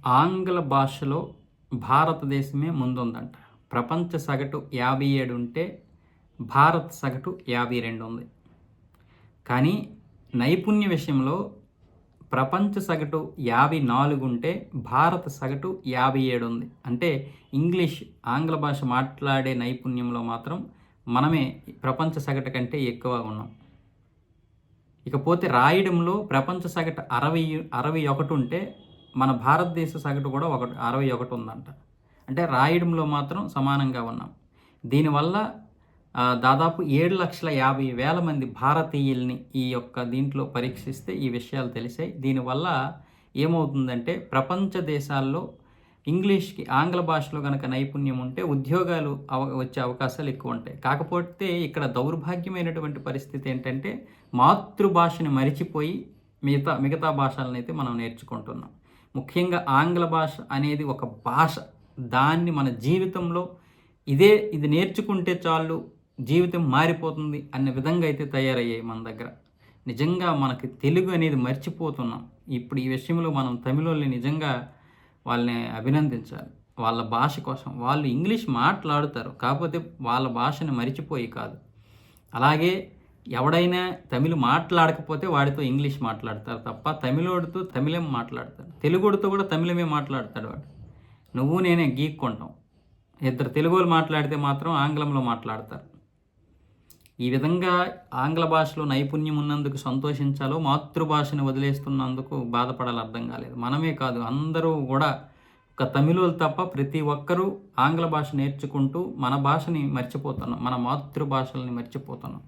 ఆంగ్ల భాషలో భారతదేశమే ముందుందంట. ప్రపంచ సగటు 57 ఉంటే, భారత్ సగటు 52 ఉంది. కానీ నైపుణ్య విషయంలో ప్రపంచ సగటు 54 ఉంటే, భారత సగటు 57 ఉంది. అంటే ఆంగ్ల భాష మాట్లాడే నైపుణ్యంలో మాత్రం మనమే ప్రపంచ సగటు కంటే ఎక్కువగా ఉన్నాం. ఇకపోతే రాయడంలో ప్రపంచ సగటు 61 ఉంటే, మన భారతదేశ సగటు కూడా 61 ఉందంట. అంటే రాయడంలో మాత్రం సమానంగా ఉన్నాం. దీనివల్ల దాదాపు 7,50,000 మంది భారతీయుల్ని ఈ యొక్క దీంట్లో పరీక్షిస్తే ఈ విషయాలు తెలిసాయి. దీనివల్ల ఏమవుతుందంటే ప్రపంచ దేశాల్లో ఆంగ్ల భాషలో గనక నైపుణ్యం ఉంటే ఉద్యోగాలు వచ్చే అవకాశాలు ఎక్కువ ఉంటాయి. కాకపోతే ఇక్కడ దౌర్భాగ్యమైనటువంటి పరిస్థితి ఏంటంటే మాతృభాషని మరిచిపోయి మిగతా భాషలనైతే మనం నేర్చుకుంటున్నాం. ముఖ్యంగా ఆంగ్ల భాష అనేది ఒక భాష. దాన్ని మన జీవితంలో ఇది నేర్చుకుంటే చాలు జీవితం మారిపోతుంది అనే విధంగా అయితే తయారయ్యాయి మన దగ్గర. నిజంగా మనకి తెలుగు అనేది మర్చిపోతున్నాం. ఇప్పుడు ఈ విషయంలో మనం తమిళోళ్ళని నిజంగా వాళ్ళని అభినందించాలి. వాళ్ళ భాష కోసం వాళ్ళు ఇంగ్లీష్ మాట్లాడుతారు, కాకపోతే వాళ్ళ భాషని మరిచిపోయి కాదు. అలాగే ఎవడైనా తమిళ్ మాట్లాడకపోతే వాడితో ఇంగ్లీష్ మాట్లాడతారు తప్ప తమిళోడితో తమిళం మాట్లాడతారు. తెలుగుడితో కూడా తమిళమే మాట్లాడతాడు వాడు. నువ్వు నేనే గీక్కుంటాం. ఇద్దరు తెలుగులు మాట్లాడితే మాత్రం ఆంగ్లంలో మాట్లాడతారు. ఈ విధంగా ఆంగ్ల భాషలో నైపుణ్యం ఉన్నందుకు సంతోషించాలో, మాతృభాషను వదిలేస్తున్నందుకు బాధపడాలి అర్థం కాలేదు. మనమే కాదు, అందరూ కూడా ఒక తమిళోళ్ళు తప్ప ప్రతి ఒక్కరూ ఆంగ్ల భాష నేర్చుకుంటూ మన భాషని మర్చిపోతున్నాం, మన మాతృభాషల్ని మర్చిపోతున్నాం.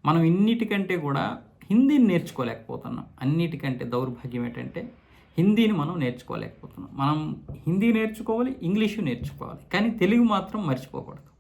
మనం ఇన్నిటికంటే కూడా హిందీని నేర్చుకోలేకపోతున్నాం. అన్నిటికంటే దౌర్భాగ్యం ఏంటంటే హిందీని మనం నేర్చుకోలేకపోతున్నాం. మనం హిందీ నేర్చుకోవాలి, ఇంగ్లీషు నేర్చుకోవాలి, కానీ తెలుగు మాత్రం మర్చిపోకూడదు.